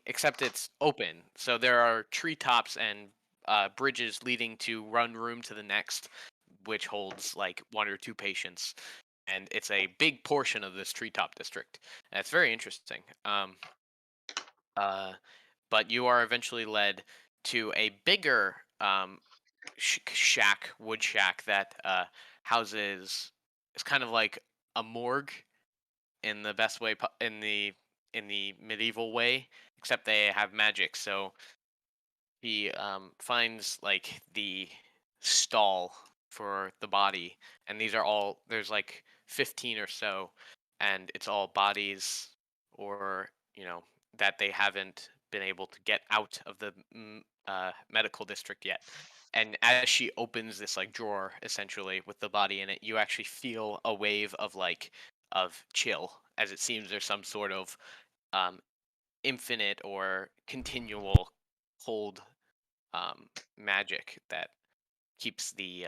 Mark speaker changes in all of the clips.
Speaker 1: except it's open. So there are treetops and bridges leading to one room to the next, which holds like one or two patients, and it's a big portion of this treetop district. And it's very interesting. Uh, but you are eventually led to a bigger wood shack that houses. It's kind of like a morgue in the best way in the medieval way, except they have magic. So he finds like the stall for the body, and these are all there's like 15 or so, and it's all bodies or that they haven't been able to get out of the medical district yet. And as she opens this like drawer essentially with the body in it, you actually feel a wave of chill, as it seems there's some sort of um, infinite or continual cold magic that keeps the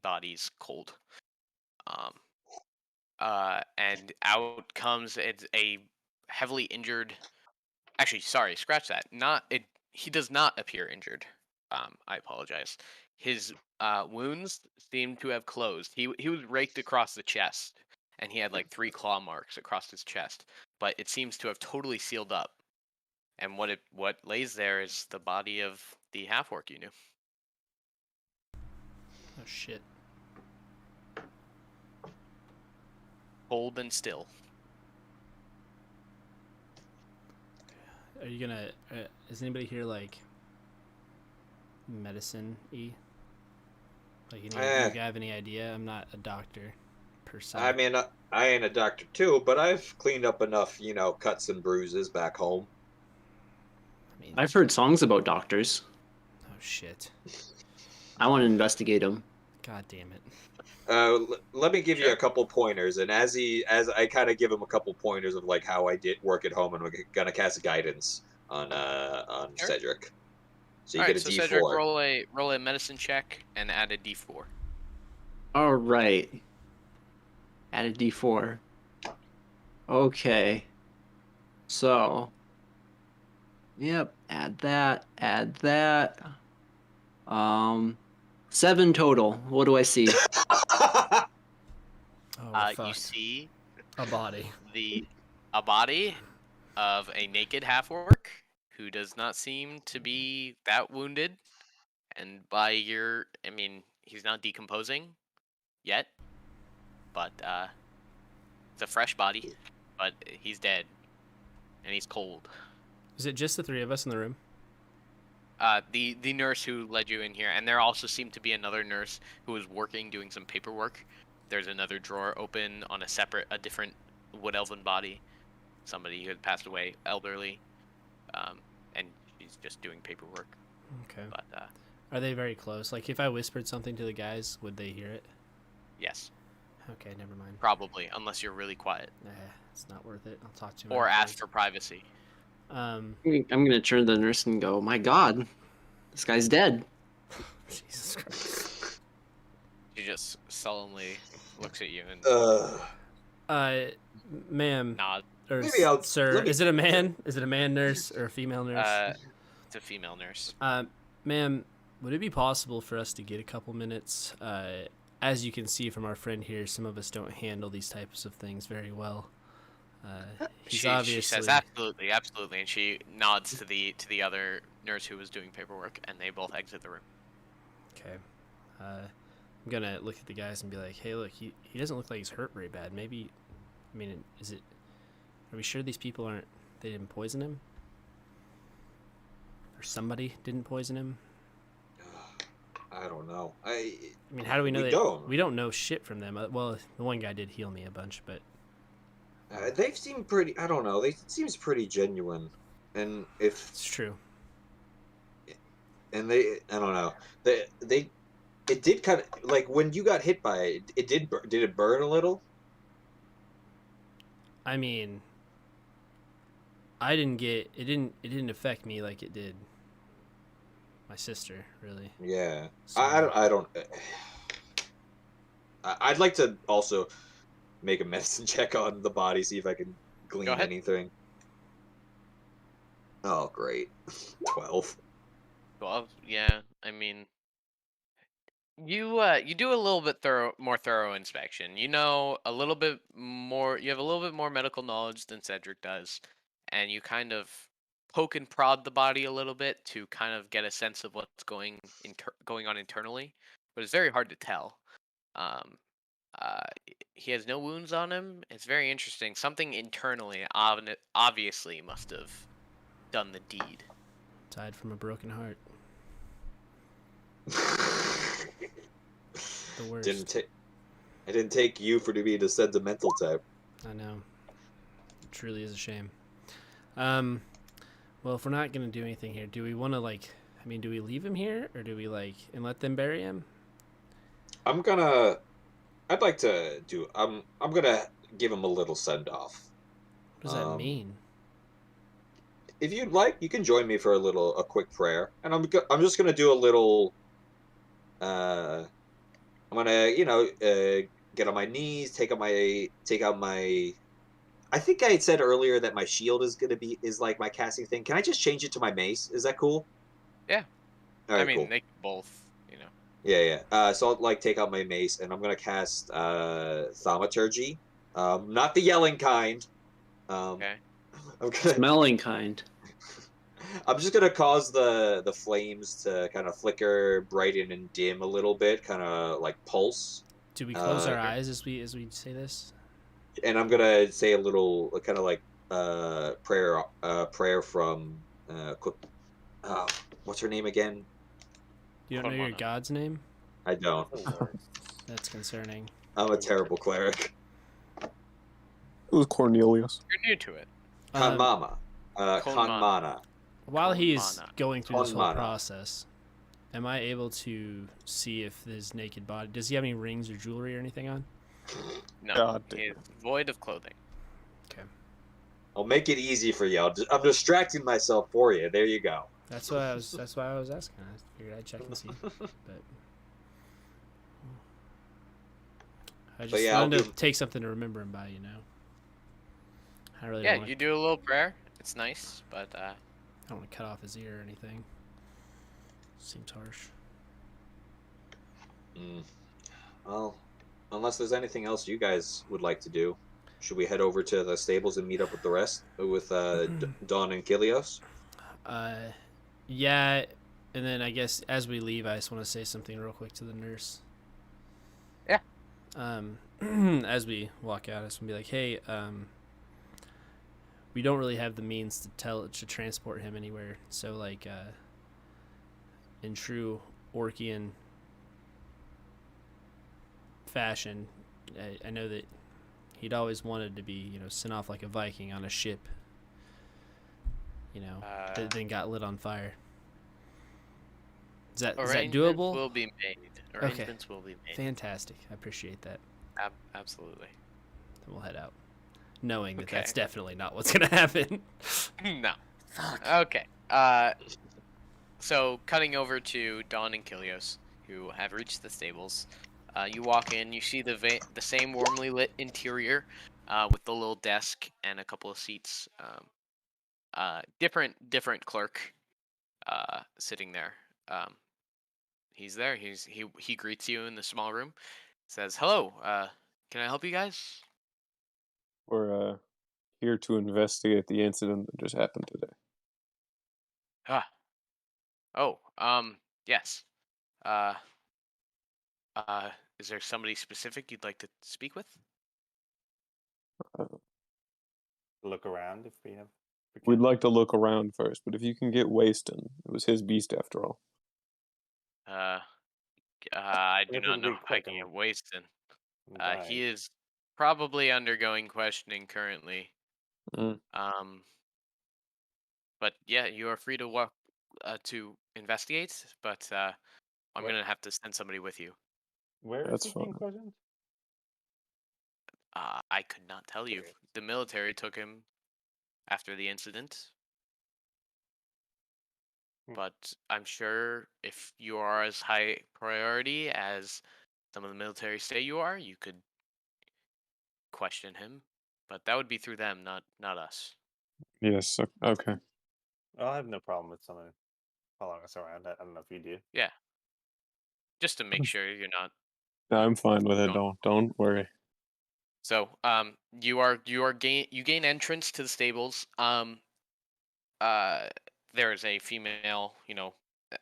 Speaker 1: bodies cold. Um, and out comes it's a heavily injured. Actually, sorry, scratch that. Not it. He does not appear injured. I apologize. His wounds seem to have closed. He was raked across the chest, and he had like 3 claw marks across his chest. But it seems to have totally sealed up. And what lays there is the body of the half orc you knew.
Speaker 2: Oh shit.
Speaker 1: Cold and still.
Speaker 2: Are you gonna? Is anybody here like medicine-y? Like, do you have any idea? I'm not a doctor, per se.
Speaker 3: I mean, I ain't a doctor too, but I've cleaned up enough, cuts and bruises back home.
Speaker 2: I mean,
Speaker 4: I've heard songs about doctors.
Speaker 2: oh shit.
Speaker 4: I want to investigate them.
Speaker 2: God damn it.
Speaker 3: Let me give you a couple pointers, and as I kind of give him a couple pointers of like how I did work at home, and we're gonna cast guidance on
Speaker 1: Sure.
Speaker 3: Cedric. So you
Speaker 1: All
Speaker 3: get
Speaker 1: right,
Speaker 3: a
Speaker 1: so
Speaker 3: D4.
Speaker 1: Cedric, roll a medicine check and add a D4.
Speaker 4: All right. Add a D4. Okay. So. Yep. Add that. 7 total. What do I see?
Speaker 1: You see
Speaker 2: a body.
Speaker 1: A body of a naked half orc who does not seem to be that wounded, and he's not decomposing yet, but it's a fresh body, but he's dead, and he's cold.
Speaker 2: Is it just the 3 of us in the room?
Speaker 1: The nurse who led you in here, and there also seemed to be another nurse who was doing some paperwork. There's another drawer open on a different wood elven body, somebody who had passed away, elderly, and she's just doing paperwork.
Speaker 2: Okay.
Speaker 1: But
Speaker 2: are they very close? Like, if I whispered something to the guys, would they hear it?
Speaker 1: Yes.
Speaker 2: Okay, never mind.
Speaker 1: Probably, unless you're really quiet.
Speaker 2: Nah, it's not worth it. I'll talk to him.
Speaker 1: Or ask for privacy.
Speaker 4: I'm gonna turn to the nurse and go, "My God, this guy's dead."
Speaker 2: Jesus Christ.
Speaker 1: She just sullenly looks at you and
Speaker 2: ma'am.
Speaker 1: nod.
Speaker 2: Or sir, is it a man? Is it a man nurse or a female nurse?
Speaker 1: It's a female nurse.
Speaker 2: Ma'am, would it be possible for us to get a couple minutes? As you can see from our friend here, some of us don't handle these types of things very well. She
Speaker 1: says absolutely, and she nods to the other nurse who was doing paperwork, and they both exit the room.
Speaker 2: Okay. I'm gonna look at the guys and be like, "Hey, look, he doesn't look like he's hurt very bad. Maybe, are we sure these people they didn't poison him? Or somebody didn't poison him?"
Speaker 3: I don't know.
Speaker 2: How do we know
Speaker 3: that?
Speaker 2: We don't know shit from them. Well, the one guy did heal me a bunch, but
Speaker 3: they've seemed pretty. I don't know. They seems pretty genuine, and if
Speaker 2: it's true.
Speaker 3: And I don't know. It did kind of like when you got hit by it. It did. Did it burn a little?
Speaker 2: I mean, I didn't get it. Didn't affect me like it did my sister, really.
Speaker 3: Yeah.
Speaker 2: So,
Speaker 3: I don't. I'd like to also make a medicine check on the body, see if I can glean anything. Oh, great. 12.
Speaker 1: 12. Yeah, I mean, you do a little bit more thorough inspection. You know a little bit more. You have a little bit more medical knowledge than Cedric does, and you kind of poke and prod the body a little bit to kind of get a sense of what's going on internally. But it's very hard to tell. Um, he has no wounds on him. It's very interesting. Something internally obviously must have done the deed.
Speaker 2: Died from a broken heart. The worst.
Speaker 3: I didn't take you for to be the sentimental type.
Speaker 2: I know. It truly is a shame. Well, if we're not gonna do anything here, do we want to do we leave him here or do we and let them bury him?
Speaker 3: I'd like to do. I'm gonna give him a little send off.
Speaker 2: What does that mean?
Speaker 3: If you'd like, you can join me for a quick prayer, and I'm just gonna do a little. I'm gonna get on my knees, take out my. I think I had said earlier that my shield is like my casting thing. Can I just change it to my mace? Is that cool?
Speaker 1: Yeah.
Speaker 3: All right,
Speaker 1: I mean,
Speaker 3: cool.
Speaker 1: they both,
Speaker 3: Yeah. So I'll take out my mace and I'm gonna cast thaumaturgy. Not the yelling kind.
Speaker 1: Okay.
Speaker 3: I'm gonna
Speaker 4: Smelling kind.
Speaker 3: I'm just gonna cause the flames to kind of flicker, brighten, and dim a little bit, kind of like pulse.
Speaker 2: Do we close our eyes as we say this?
Speaker 3: And I'm gonna say a little kind of like prayer from what's her name again?
Speaker 2: You don't know your god's name?
Speaker 3: I don't.
Speaker 2: That's concerning.
Speaker 3: I'm a terrible cleric.
Speaker 5: It was Cornelius.
Speaker 1: You're new to it.
Speaker 3: Kanmama.
Speaker 1: Konmana.
Speaker 3: Kanmana.
Speaker 2: While he's
Speaker 1: Konmana.
Speaker 2: going through this whole
Speaker 3: Konmana.
Speaker 2: process, am I able to see if his naked body, does he have any rings or jewelry or anything on?
Speaker 1: No,
Speaker 5: God
Speaker 1: he is
Speaker 5: damn.
Speaker 1: void of clothing.
Speaker 2: Okay.
Speaker 3: I'll make it easy for you. I'm distracting myself for you. There you go.
Speaker 2: That's why I was asking. I figured I'd check and see. But I just
Speaker 3: yeah,
Speaker 2: wanted to take something to remember him by, I really
Speaker 1: Yeah,
Speaker 2: don't want
Speaker 1: you do a little prayer. It's nice, but
Speaker 2: I don't want to cut off his ear or anything. Seems harsh.
Speaker 3: Well, unless there's anything else you guys would like to do, should we head over to the stables and meet up with the rest with Dawn and Kilios?
Speaker 2: Yeah, and then I guess as we leave, I just want to say something real quick to the nurse.
Speaker 1: Yeah.
Speaker 2: As we walk out, I just want to be like, hey, we don't really have the means to transport him anywhere. So in true Orcian fashion, I know that he'd always wanted to be, sent off like a Viking on a ship, that then got lit on fire. Is that doable?
Speaker 1: Will be made. Arrangements will be made.
Speaker 2: Fantastic. I appreciate that.
Speaker 1: Absolutely.
Speaker 2: Then we'll head out, knowing that that's definitely not what's gonna happen.
Speaker 1: No.
Speaker 2: Fuck.
Speaker 1: Okay. So cutting over to Dawn and Kilios, who have reached the stables. You walk in. You see the same warmly lit interior, with the little desk and a couple of seats. Different clerk, sitting there. He's there. He greets you in the small room. Says, "Hello. Can I help you guys?"
Speaker 5: We're here to investigate the incident that just happened today.
Speaker 1: Ah. Oh. Yes. Uh. Is there somebody specific you'd like to speak with?
Speaker 6: Look around if we have.
Speaker 5: We'd like to look around first, but if you can get Waston, it was his beast after all.
Speaker 1: I do
Speaker 6: If
Speaker 1: not
Speaker 6: it'll be
Speaker 1: know if I
Speaker 6: quick
Speaker 1: can
Speaker 6: and-
Speaker 1: get Waston.
Speaker 6: Right.
Speaker 1: He is probably undergoing questioning currently.
Speaker 5: Mm.
Speaker 1: But yeah, you are free to walk to investigate. But I'm gonna have to send somebody with you.
Speaker 6: Where is
Speaker 5: That's
Speaker 6: he being
Speaker 5: fine.
Speaker 6: questioned?
Speaker 1: I could not tell you. The military took him after the incident. But I'm sure if you are as high priority as some of the military say you are, you could question him. But that would be through them, not us.
Speaker 5: Yes. Okay.
Speaker 6: I have no problem with someone following us around. I don't know if you do.
Speaker 1: Yeah, just to make sure you're not
Speaker 5: No, I'm fine with it.
Speaker 1: going.
Speaker 5: Don't worry.
Speaker 1: So, you gain entrance to the stables. Uh, there is a female,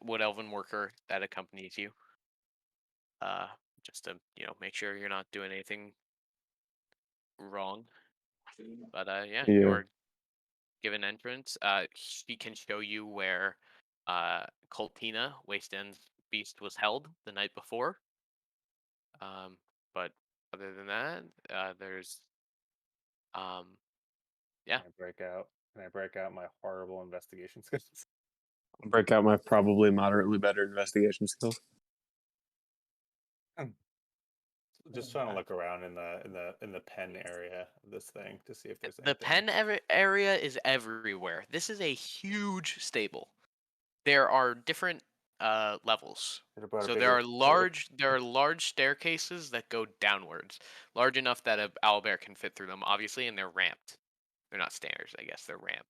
Speaker 1: wood elven worker that accompanies you. Uh, just to make sure you're not doing anything wrong. But yeah, you
Speaker 5: Yeah.
Speaker 1: are given entrance. She can show you where Coltina, Waste End's beast, was held the night before. But other than that, there's yeah.
Speaker 6: Can I break out? Can I break out my horrible investigation skills?
Speaker 5: I'll break out my probably moderately better investigation skills.
Speaker 6: Just trying to look around in the pen area of this thing to see if there's
Speaker 1: The
Speaker 6: anything.
Speaker 1: pen area is everywhere. This is a huge stable. There are different levels.
Speaker 6: Should have brought a
Speaker 1: So
Speaker 6: bigger sword.
Speaker 1: there are large staircases that go downwards, large enough that a owlbear can fit through them, obviously, and they're ramped. They're not stairs, I guess. They're ramped.